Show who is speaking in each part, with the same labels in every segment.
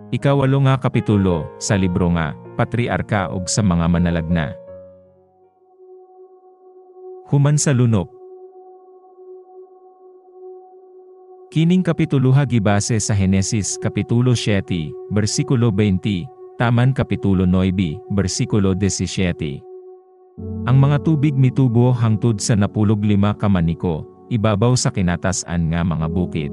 Speaker 1: Ikawalo nga kapitulo, sa libro nga, Patriarka ug sa mga manalagna. Human sa lunok. Kining kapituluha gibase sa Henesis kapitulo 7, bersikulo 20, taman kapitulo 9, bersikulo 17. Ang mga tubig mitubo hangtod sa 15 ka maniko, ibabaw sa kinatasan nga mga bukid.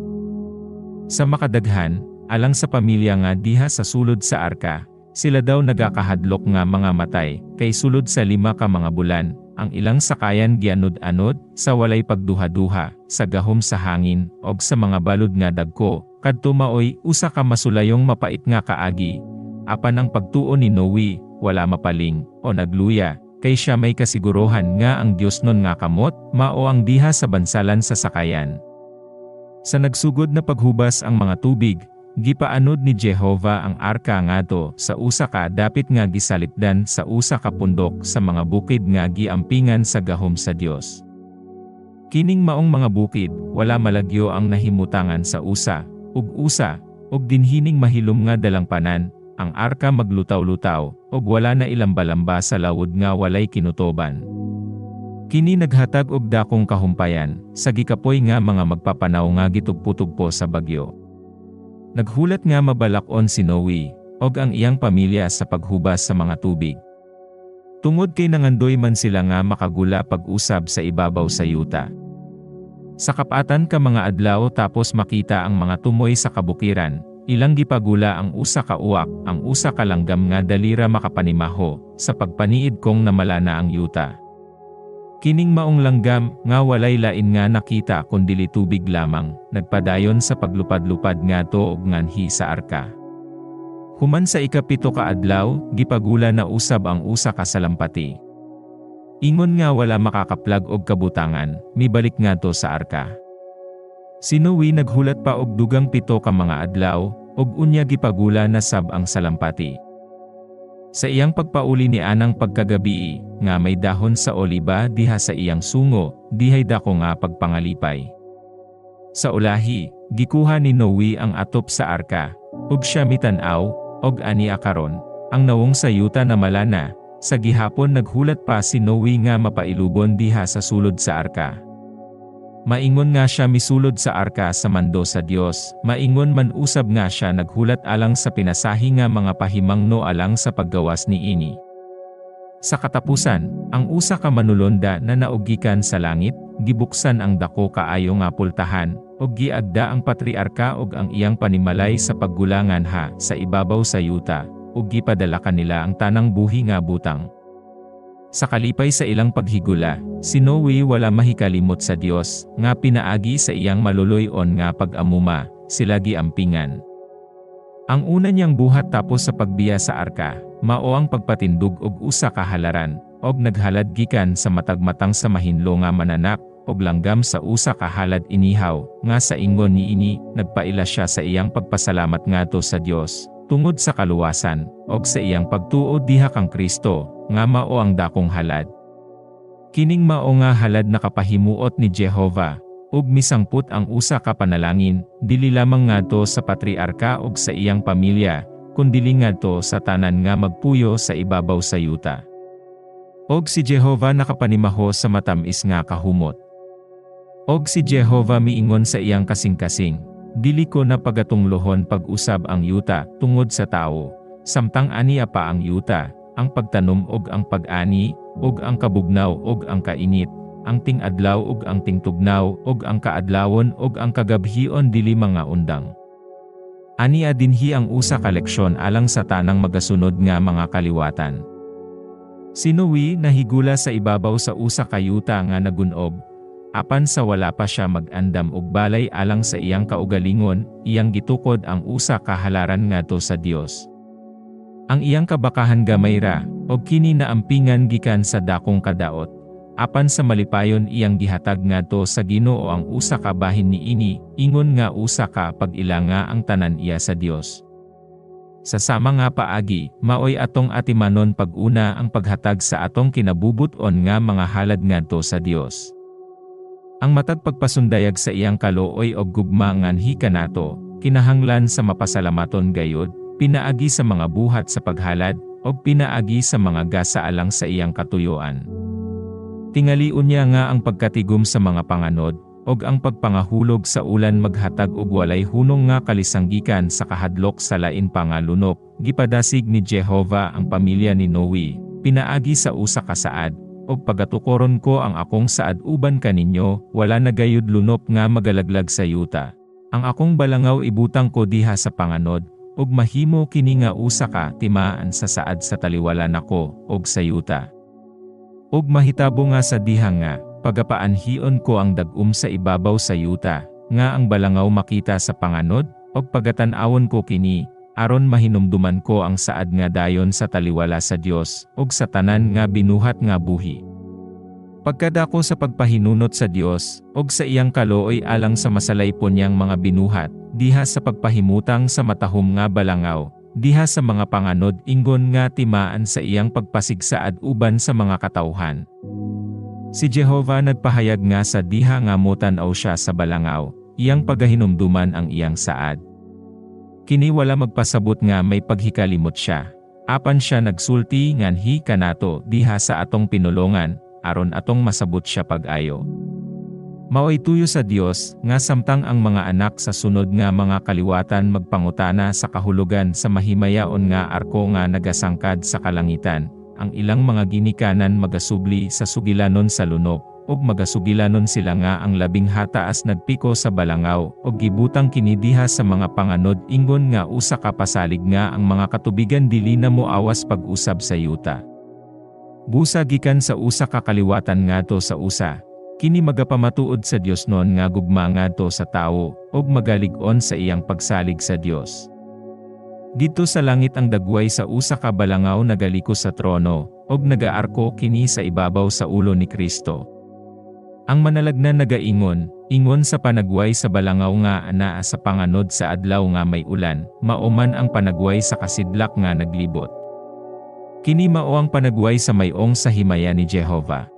Speaker 1: Sa makadaghan, alang sa pamilya nga diha sa sulod sa arka, sila daw nagakahadlok nga mga matay, kay sulod sa 5 ka mga bulan, ang ilang sakayan gianod-anod, sa walay pagduha-duha, sa gahom sa hangin, og sa mga balod nga dagko, kadto maoy usa ka masulayong mapait nga kaagi. Apan ang pagtuo ni Noe, wala mapaling, o nagluya, kay siya may kasiguruhan nga ang Dios nun nga kamot, mao ang diha sa bansalan sa sakayan. Sa nagsugod na paghubas ang mga tubig, gipaanod ni Jehovah ang arka ngadto sa usa ka dapit nga gisalipdan sa usa ka pundok sa mga bukid nga giampingan sa gahom sa Dios. Kining maong mga bukid, wala malagyo ang nahimutangan sa usa, ug dinhining mahilom nga dalangpanan, ang arka maglutaw-lutaw, ug wala na ilamba-lamba sa lawod nga walay kinutoban. Kini naghatag og dakong kahumpayan, sa gikapoy nga mga magpapanaw nga gitugpo-tugpo sa bagyo. Naghulat nga mabalakon si Noe, og ang iyang pamilya sa paghubas sa mga tubig. Tungod kay nangandoy man sila nga makagula pag-usab sa ibabaw sa yuta. Sa kapatan ka mga adlaw tapos makita ang mga tumoy sa kabukiran, ilang gipagula ang usa ka uwak, ang usa ka langgam nga dalira makapanimaho, sa pagpaniid kong namala na ang yuta. Kining maong langgam, nga walay lain nga nakita kundili tubig lamang, nagpadayon sa paglupad-lupad ngadto og nganhi sa arka. Human sa ikapito ka adlaw, gipagula na usab ang usa ka salampati. Ingon nga wala makakaplag og kabutangan, mibalik ngadto sa arka. Si Noe naghulat pa og dugang 7 ka mga adlaw, og unya gipagula na sab ang salampati. Sa iyang pagpauli ni anang pagkagabi, nga may dahon sa oliba diha sa iyang sungo, dihay dako nga pagpangalipay. Sa ulahi, gikuha ni Noe ang atop sa arka, ug siya mitan-aw, og ani akaron, ang nawong sa yuta na malana, sa gihapon naghulat pa si Noe nga mapailubon diha sa sulod sa arka. Maingon nga siya misulod sa arka sa mando sa Dios, maingon man usab nga siya naghulat alang sa pinasahi nga mga pahimangno alang sa paggawas ni ini. Sa katapusan, ang usa ka manulonda na naugikan sa langit, gibuksan ang dako kaayo nga pultahan, og giagda ang patriarka og ang iyang panimalay sa paggulangan ha sa ibabaw sa yuta, ug gipadala kanila ang tanang buhi nga butang. Sa kalipay sa ilang paghigula, si Noe wala mahikalimot sa Dios, nga pinaagi sa iyang maluluyon nga pag-amuma, sila giampingan. Ang una niyang buhat tapos sa pagbiya sa arka, mao ang pagpatindog og usa ka halaran, og naghalad gikan sa matagmatang sa mahinlo nga mananak, og langgam sa usa ka halad inihaw, nga sa ingon ni ini, nagpaila siya sa iyang pagpasalamat ngadto sa Dios, tungod sa kaluwasan, og sa iyang pagtuo diha kang Kristo, nga mao ang dakong halad. Kining mao nga halad nakapahimuot ni Jehovah, ug misangput ang usa ka panalangin, dili lamang ngadto sa patriarka ug sa iyang pamilya, kundili ngadto sa tanan nga magpuyo sa ibabaw sa yuta. Og si Jehovah nakapanimaho sa matamis nga kahumot. Og si Jehovah miingon sa iyang kasing-kasing, dili ko na pagatunglohon pag-usab ang yuta tungod sa tao, samtang aniya pa ang yuta, ang pagtanom og ang pag-ani, og ang kabugnaw og ang kainit, ang ting-adlaw og ang tingtugnaw og ang kaadlawon og ang kagabhion dili mga undang. Aniya dinhi ang usa ka leksyon alang sa tanang magasunod nga mga kaliwatan. Si Noe nahigula sa ibabaw sa usa ka yuta nga nagunob, apan sa wala pa siya mag-andam og balay alang sa iyang kaugalingon, iyang gitukod ang usa ka halaran ngadto sa Dios. Ang iyang kabakahan gamay ra, og kini naampingan gikan sa dakong kadaot, apan sa malipayon iyang gihatag ngadto sa Ginoo ang usa ka bahin ni ini, ingon nga usa ka pag-ilanga ang tanan iya sa Dios. Sa sama nga paagi, maoy atong atimanon pag-una ang paghatag sa atong kinabubuton nga mga halad ngadto sa Dios. Ang matag pagpasundayag sa iyang kalooy og gugma nganhi kanato, kinahanglan sa mapasalamaton gayod, pinaagi sa mga buhat sa paghalad, o pinaagi sa mga gasa alang sa iyang katuyuan. Tingaliun niya nga ang pagkatigom sa mga panganod, og ang pagpangahulog sa ulan maghatag og walay hunong nga kalisanggikan sa kahadlok sa lain pangalunop. Gipadasig ni Jehova ang pamilya ni Noe, pinaagi sa usa ka saad, og pagatukoron ko ang akong saad uban kaninyo, wala na gayud lunop nga magalaglag sa yuta. Ang akong balangaw ibutang ko diha sa panganod, og mahimo kini nga usa ka timaan sa saad sa taliwala nako, og sa yuta. Og mahitabo nga sa diha nga, pagapaanhion ko ang dagum sa ibabaw sa yuta, nga ang balangaw makita sa panganod, og pagatan-awon ko kini, aron mahinumduman ko ang saad nga dayon sa taliwala sa Dios, ug sa tanan nga binuhat nga buhi. Pagkadako sa pagpahinunot sa Dios, ug sa iyang kalooy alang sa masalaypon niyang mga binuhat, diha sa pagpahimutang sa matahom nga balangaw, diha sa mga panganod ingon nga timaan sa iyang pagpasigsaad uban sa mga katawhan. Si Jehova nagpahayag nga sa diha nga motanaw siya sa balangaw, iyang pagahinumduman ang iyang saad. Kini wala magpasabot nga may paghikalimot siya. Apan siya nagsulti nganhi kanato diha sa atong pinulongan, aron atong masabot siya pag-ayo. Maoy tuyo sa Dios, nga samtang ang mga anak sa sunod nga mga kaliwatan magpangutana sa kahulugan sa mahimayaon nga arko nga nagasangkad sa kalangitan, ang ilang mga ginikanan magasubli sa sugilanon sa lunop, ug magasugilanon sila nga ang labing hataas nagpiko sa balangaw, ug gibutang kini diha sa mga panganod ingon nga usa ka pasalig nga ang mga katubigan dili na moawas pag-usab sa yuta. Busa gikan sa usa ka kaliwatan ngadto sa usa, kini magapamatuod sa Dios non nga gugma ngadto sa tawo, ug magalig-on sa iyang pagsalig sa Dios. Dito sa langit ang dagway sa usa ka balangaw nagaliko sa trono, ug nagaarko kini sa ibabaw sa ulo ni Kristo. Ang manalagnan nagaingon, ingon sa panagway sa balangaw nga anaa sa panganod sa adlaw nga may ulan, maoman ang panagway sa kasidlak nga naglibot. Kini mao ang panagway sa mayong sa himaya ni Jehova.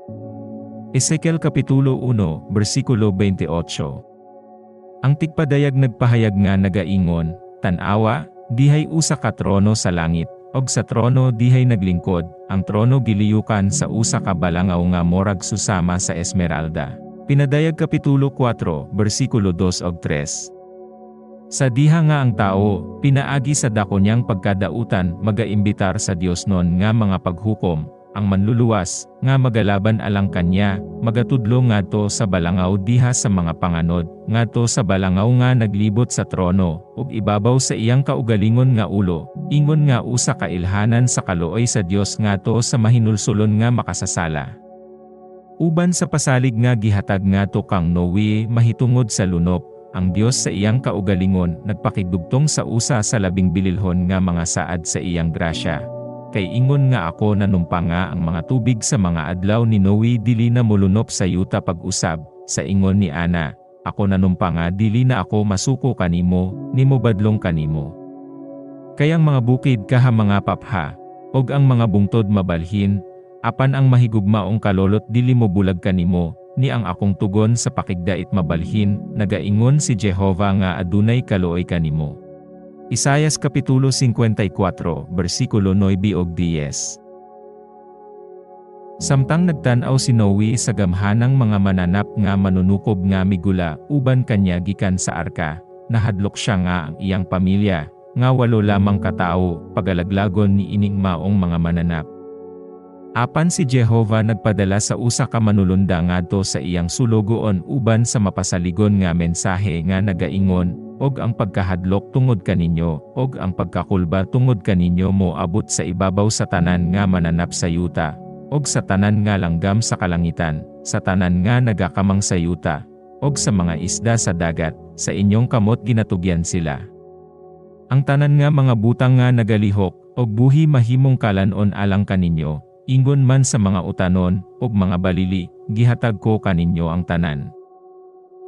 Speaker 1: Ezekiel Kapitulo 1, versikulo 28. Ang tigpadayag nagpahayag nga nagaingon, tanawa, dihay usa ka trono sa langit, og sa trono dihay naglingkod, ang trono giliyukan sa usa ka balangaw nga morag susama sa esmeralda. Pinadayag Kapitulo 4, versikulo 2 ug 3. Sa diha nga ang tao, pinaagi sa dako niyang pagkadautan magaimbitar sa Dios non nga mga paghukom, ang manluluwas, nga magalaban alang kanya, magatudlo ngadto sa balangaw diha sa mga panganod, ngadto sa balangaw nga naglibot sa trono, ug ibabaw sa iyang kaugalingon nga ulo, ingon nga usa ka ilhanan sa kalooy sa Dios ngadto sa mahinulsulon nga makasasala. Uban sa pasalig nga gihatag ngadto kang Noe mahitungod sa lunop, ang Dios sa iyang kaugalingon nagpakigdugtong sa usa sa labing bililhon nga mga saad sa iyang grasya. Kay ingon nga ako nanumpa nga ang mga tubig sa mga adlaw ni Noe dili na mulunop sa yuta pag-usab, sa ingon ni Ana, ako nanumpa nga dili na ako masuko kanimo, nimo badlong kanimo. Kayang mga bukid kaha mga papha, og ang mga bungtod mabalhin, apan ang mahigugmaong kalolot dili mo bulag kanimo, ni ang akong tugon sa pakigdait mabalhin, nagaingon si Jehova nga adunay kalooy kanimo. Isaias Kapitulo 54, versikulo 9 ug 10. Samtang nagtanaw si Noe sa gamhanang mga mananap nga manunukob nga migula uban kanya gikan sa arka, nahadlok siya nga ang iyang pamilya, nga 8 lamang katao, pagalaglagon ni ining maong mga mananap. Apan si Jehova nagpadala sa usa ka manulunda ngadto sa iyang sulogoon uban sa mapasaligon nga mensahe nga nagaingon, og ang pagkahadlok tungod kaninyo, og ang pagkakulba tungod kaninyo moabot sa ibabaw sa tanan nga mananap sa yuta, og sa tanan nga langgam sa kalangitan, sa tanan nga nagakamang sa yuta, og sa mga isda sa dagat, sa inyong kamot ginatugyan sila. Ang tanan nga mga butang nga nagalihok, og buhi mahimong kalanon alang kaninyo, ingon man sa mga utanon, og mga balili, gihatag ko kaninyo ang tanan.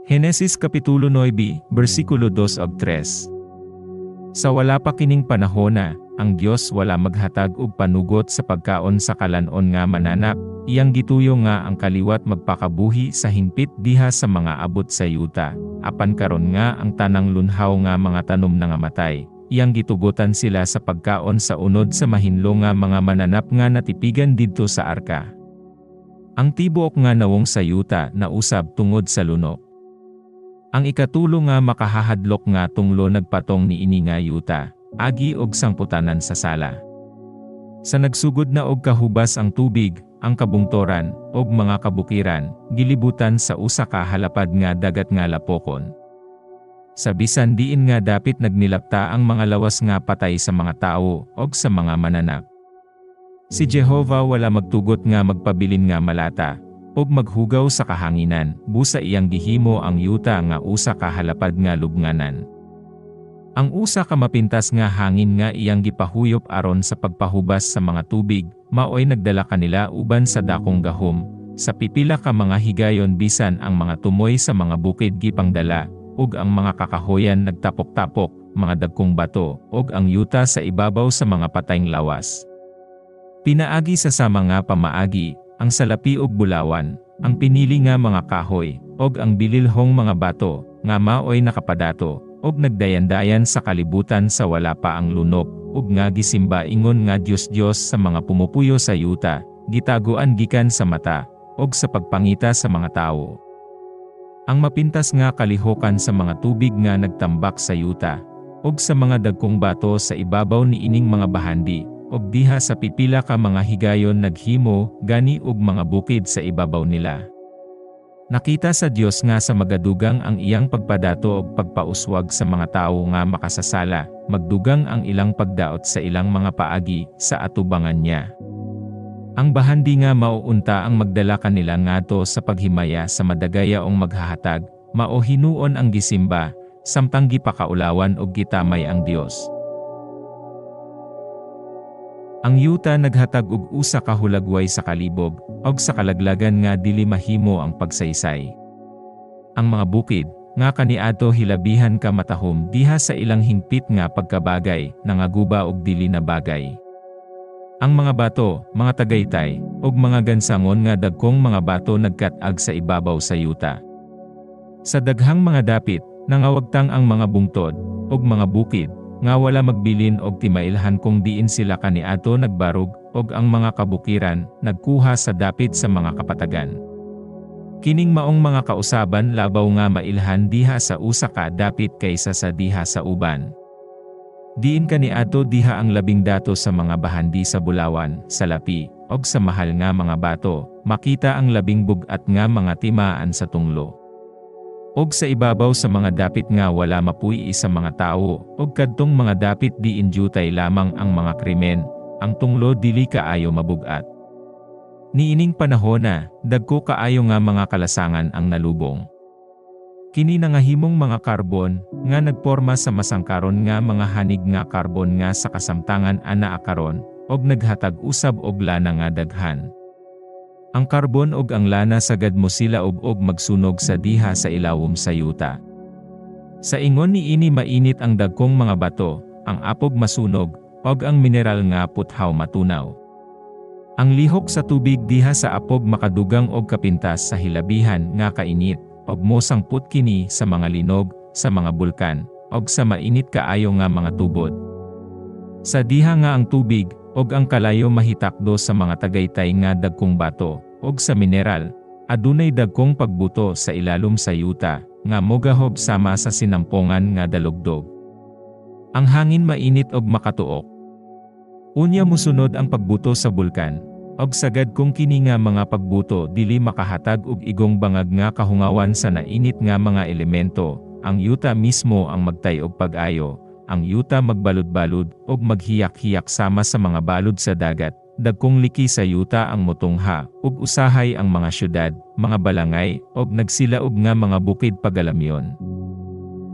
Speaker 1: Henesis Kapitulo 9, versikulo 2 ug 3. Sa wala pa kining panahona, ang Dios wala maghatag og panugot sa pagkaon sa kalanon nga mananap, iyang gituyo nga ang kaliwat magpakabuhi sa hingpit diha sa mga abot sa yuta, apan karon nga ang tanang lunhaw nga mga tanom nga matay, iyang gitugutan sila sa pagkaon sa unod sa mahinlo nga mga mananap nga natipigan didto sa arka. Ang tibuok nga nawong sa yuta na usab tungod sa lunok. Ang ikatulo nga makahahadlok nga tunglo nagpatong ni ini nga yuta, agi og sangputanan sa sala. Sa nagsugod na og kahubas ang tubig, ang kabungtoran, og mga kabukiran, gilibutan sa usa ka halapad nga dagat nga lapokon. Sa bisan diin nga dapit nagnilapta ang mga lawas nga patay sa mga tao, og sa mga mananap. Si Jehovah wala magtugot nga magpabilin nga malata, og maghugaw sa kahanginan, busa iyang gihimo ang yuta nga usa ka halapad nga lubnganan. Ang usa ka mapintas nga hangin nga iyang gipahuyop aron sa pagpahubas sa mga tubig, maoy nagdala kanila uban sa dakong gahom, sa pipila ka mga higayon bisan ang mga tumoy sa mga bukid gipangdala, ug ang mga kakahoyan nagtapok-tapok, mga dagkong bato, ug ang yuta sa ibabaw sa mga patayng lawas. Pinaagi sa sama nga pamaagi, ang salapi ug bulawan, ang pinili nga mga kahoy, ug ang bililhong mga bato, nga maoy nakapadato, ug nagdayan-dayan sa kalibutan sa wala pa ang lunok, ug nga gisimba ingon nga Diyos sa mga pumupuyo sa yuta, gitaguan gikan sa mata, ug sa pagpangita sa mga tao. Ang mapintas nga kalihokan sa mga tubig nga nagtambak sa yuta, ug sa mga dagkong bato sa ibabaw ni ining mga bahandi, ug diha sa pipila ka mga higayon naghimo, gani ug mga bukid sa ibabaw nila. Nakita sa Dios nga sa magadugang ang iyang pagpadato ug pagpauswag sa mga tawo nga makasasala, magdugang ang ilang pagdaot sa ilang mga paagi sa atubangan niya. Ang bahandi nga mauunta ang magdala kanila ngadto sa paghimaya sa madagayaong maghahatag, mao hinuon ang gisimba, samtang gipakaulawan og gitamay ang Dios. Ang yuta naghatag og usa ka hulagway sa kalibog, og sa kalaglagan nga dili mahimo ang pagsaysay. Ang mga bukid, nga kaniadto hilabihan ka matahom diha sa ilang hingpit nga pagkabagay, nangaguba og dili na bagay. Ang mga bato, mga tagaytay, og mga gansangon nga dagkong mga bato nagkat-ag sa ibabaw sa yuta. Sa daghang mga dapit, nangawagtang ang mga bungtod, og mga bukid, nga wala magbilin og timailhan kung diin sila kaniadto nagbarog, og ang mga kabukiran, nagkuha sa dapit sa mga kapatagan. Kining maong mga kausaban labaw nga mailhan diha sa usa ka dapit kaysa sa diha sa uban. Diin kaniadto diha ang labing dato sa mga bahandi sa bulawan, sa lapi, og sa mahal nga mga bato, makita ang labing bugat nga mga timaan sa tunglo. Og sa ibabaw sa mga dapit nga wala mapuy sa mga tao, og kadtong mga dapit diin jutay lamang ang mga krimen, ang tunglo dili kaayo mabugat. Niining panahona, dagko kaayo nga mga kalasangan ang nalubong. Kini nangahimong mga karbon, nga nagporma sa masangkaron nga mga hanig nga karbon nga sa kasamtangan ana akaron, og naghatag usab og lana nga daghan. Ang karbon og ang lana sagad mo sila og magsunog sa diha sa ilawom sa yuta. Sa ingon ni ini mainit ang dagkong mga bato, ang apog masunog, og ang mineral nga puthaw matunaw. Ang lihok sa tubig diha sa apog makadugang og kapintas sa hilabihan nga kainit, og mosangput kini sa mga linog, sa mga bulkan, og sa mainit kaayo nga mga tubod. Sa diha nga ang tubig, og ang kalayo mahitakdo sa mga tagaytay nga dagkong bato, og sa mineral, adunay dagkong pagbuto sa ilalom sa yuta, nga mogahob sama sa sinampongan nga dalugdog. Ang hangin mainit og makatuok. Unya mosunod ang pagbuto sa bulkan, og sagad kung kini nga mga pagbuto dili makahatag og igong bangag nga kahungawan sa nainit nga mga elemento, ang yuta mismo ang magtay og pag-ayo. Ang yuta magbalud-balud og maghiyak-hiyak sama sa mga balud sa dagat, dagkong liki sa yuta ang motungha, ug usahay ang mga syudad, mga balangay, og nagsilaog nga mga bukid pagalamyon.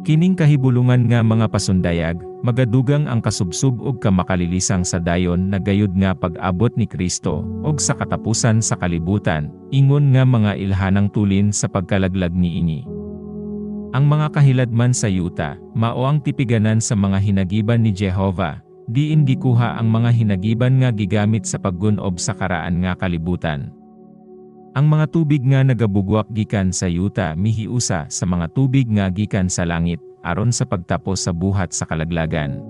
Speaker 1: Kining kahibulungan nga mga pasundayag, magadugang ang kasubsub og kamakalilisang sa dayon na gayud nga pag-abot ni Kristo, og sa katapusan sa kalibutan, ingon nga mga ilhanang tulin sa pagkalaglag niini. Ang mga kahiladman sa yuta, mao ang tipiganan sa mga hinagiban ni Jehovah, diin gikuha ang mga hinagiban nga gigamit sa paggunob sa karaan nga kalibutan. Ang mga tubig nga nagabugwak gikan sa yuta mihiusa sa mga tubig nga gikan sa langit, aron sa pagtapos sa buhat sa kalaglagan.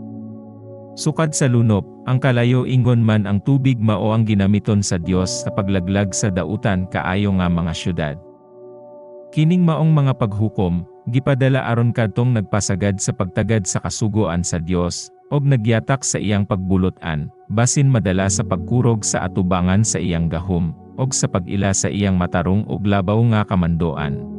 Speaker 1: Sukad sa lunop, ang kalayo ingon man ang tubig mao ang ginamiton sa Dios sa paglaglag sa dautan kaayo nga mga syudad. Kining maong mga paghukom, gipadala aron kadtong nagpasagad sa pagtagad sa kasugoan sa Dios, og nagyatak sa iyang pagbulot-an, basin madala sa pagkurog sa atubangan sa iyang gahom, og sa pag-ila sa iyang matarong og labaw nga kamandoan.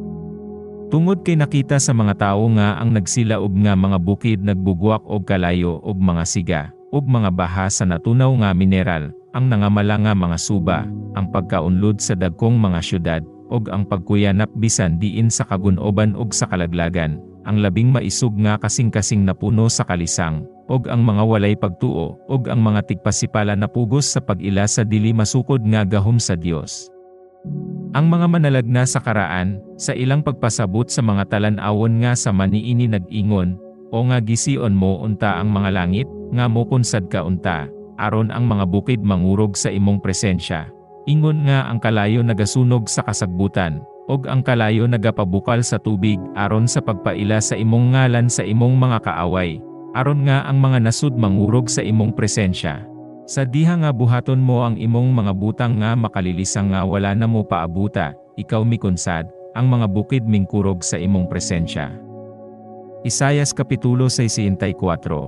Speaker 1: Tungod kay nakita sa mga tao nga ang nagsilaob nga mga bukid nagbugwak og kalayo og mga siga, og mga baha sa natunaw nga mineral, ang nangamala nga mga suba, ang pagkaunlod sa dagkong mga syudad, og ang pagkuyanap bisan diin sa kagunoban og sa kalaglagan, ang labing maisog nga kasing-kasing napuno sa kalisang, og ang mga walay pagtuo, og ang mga tigpasipala na pugos sa pag-ila sa dili masukod nga gahom sa Dios. Ang mga manalagna sa karaan, sa ilang pagpasabot sa mga talan-awon nga sa maniini nag-ingon, o nga gision mo unta ang mga langit, nga mopunsad ka unta, aron ang mga bukid mangurog sa imong presensya. Ingon nga ang kalayo nagasunog sa kasagbutan, og ang kalayo nagapabukal sa tubig aron sa pagpaila sa imong ngalan sa imong mga kaaway, aron nga ang mga nasud mangurog sa imong presensya. Sa diha nga buhaton mo ang imong mga butang nga makalilisang nga wala na mo paabuta, ikaw mikunsad, ang mga bukid mingkurog sa imong presensya. Isaias Kapitulo 64,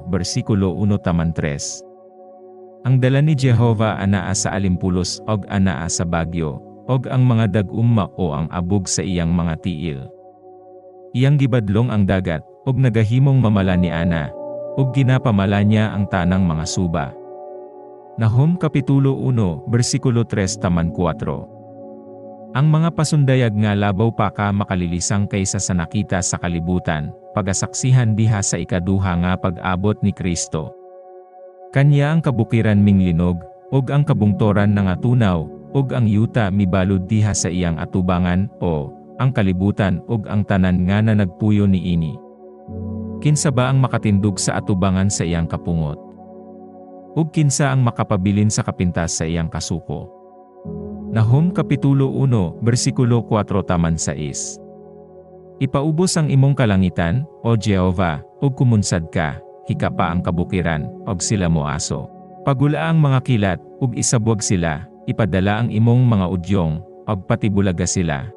Speaker 1: versikulo 1-3. Ang dala ni Jehova anaa sa alimpulos og anaa sa bagyo, og ang mga dag-umma o ang abog sa iyang mga tiil. Iyang gibadlong ang dagat, og nagahimong mamala ni ana, og ginapamala niya ang tanang mga suba. Nahum Kapitulo 1, versikulo 3-4. Ang mga pasundayag nga labaw pa ka makalilisang kaysa sa nakita sa kalibutan, pagasaksihan diha sa ikaduha nga pag-abot ni Kristo. Kanya ang kabukiran ming linog, og ang kabungtoran nga tunaw, og ang yuta mibalod diha sa iyang atubangan, o ang kalibutan og ang tanan nga na nagpuyo niini. Kinsa ba ang makatindog sa atubangan sa iyang kapungot? Ug kinsa ang makapabilin sa kapintas sa iyang kasuko? Nahum Kapitulo 1, versikulo 4-6. Ipaubos ang imong kalangitan, O Jehova, ug kumunsad ka, hikapa ang kabukiran, og sila moaso. Pagula ang mga kilat, ug isabwag sila, ipadala ang imong mga udyong, og patibulaga sila.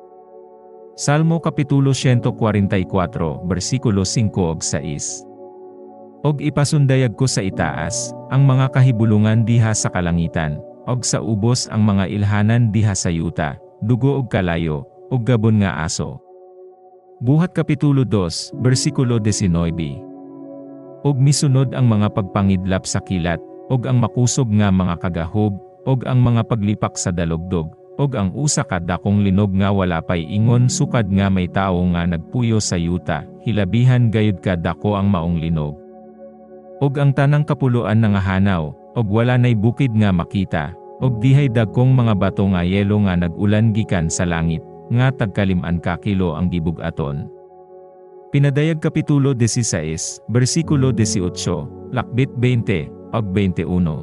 Speaker 1: Salmo Kapitulo 144, versikulo 5-6. Og ipasundayag ko sa itaas, ang mga kahibulungan diha sa kalangitan, og sa ubos ang mga ilhanan diha sa yuta, dugo og kalayo, og gabon nga aso. Buhat Kapitulo 2, versikulo 19. Og misunod ang mga pagpangidlap sa kilat, og ang makusog nga mga kagahob, og ang mga paglipak sa dalugdog, og ang usa ka dakong linog nga wala pay ingon sukad nga may tawo nga nagpuyo sa yuta, hilabihan gayud ka dako ang maong linog. Og ang tanang kapuluan nga hanaw, og wala nay bukid nga makita, og dihay dagkong mga bato nga yelo nga nag-ulan gikan sa langit, nga tagkaliman ka kilo ang gibug-aton. Pinadayag Kapitulo 16, versikulo 18, lakbit 20, og 21.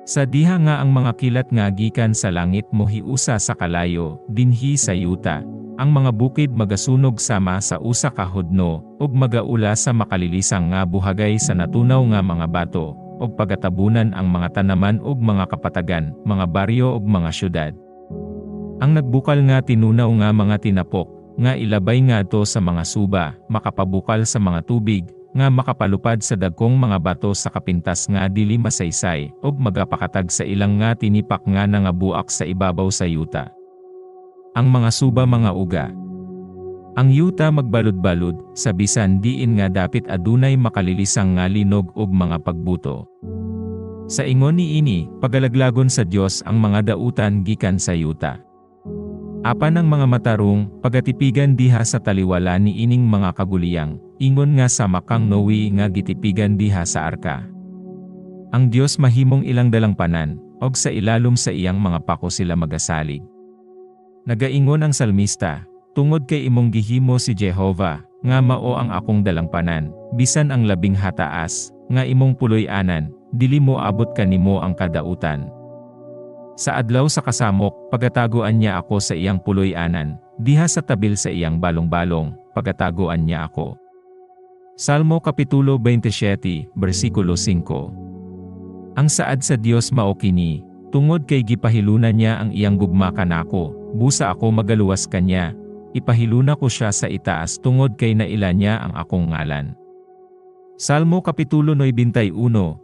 Speaker 1: Sa diha nga ang mga kilat nga gikan sa langit mohiusa sa kalayo, dinhi sa yuta, ang mga bukid magasunog sama sa usa ka hudno, ug magaula sa makalilisang nga buhagay sa natunaw nga mga bato, ug pagatabunan ang mga tanaman ug mga kapatagan, mga baryo ug mga syudad. Ang nagbukal nga tinunaw nga mga tinapok, nga ilabay nga to sa mga suba, makapabukal sa mga tubig, nga makapalupad sa dagkong mga bato sa kapintas nga dili masaysay, ug magapakatag sa ilang nga tinipak nga nangabuak sa ibabaw sa yuta. Ang mga suba mga uga. Ang yuta magbalod-balod, sa bisan diin nga dapit adunay makalilisang nga linog ug mga pagbuto. Sa ingon niini, pagalaglagon sa Dios ang mga dautan gikan sa yuta. Apan ang mga matarong, pagatipigan diha sa taliwala ni ining mga kaguliyang, ingon nga sa makang Noe nga gitipigan diha sa arka. Ang Dios mahimong ilang dalangpanan, og sa ilalom sa iyang mga pako sila magasalig. Nagaingon ang salmista, tungod kay imong gihimo si Jehova, nga mao ang akong dalangpanan, bisan ang labing hataas, nga imong puloy-anan, dili mo abot kanimo ang kadautan. Sa adlaw sa kasamok, pagataguan niya ako sa iyang puloy-anan, diha sa tabil sa iyang balong-balong, pagataguan niya ako. Salmo Kapitulo 27, versikulo 5. Ang saad sa Dios mao kini, tungod kay gipahilunan niya ang iyang gugma kanako, busa ako magaluwas kanya, ipahiluna ko siya sa itaas tungod kay naila niya ang akong ngalan. Salmo Kapitulo 91,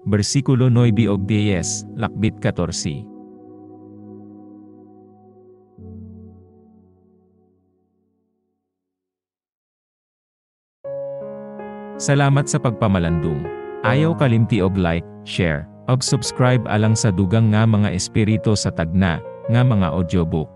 Speaker 1: versikulo 9 og 10, lakbit 14. Salamat sa pagpamalandong. Ayaw kalimti og like, share, og subscribe alang sa dugang nga mga espiritu sa tagna, nga mga audiobook.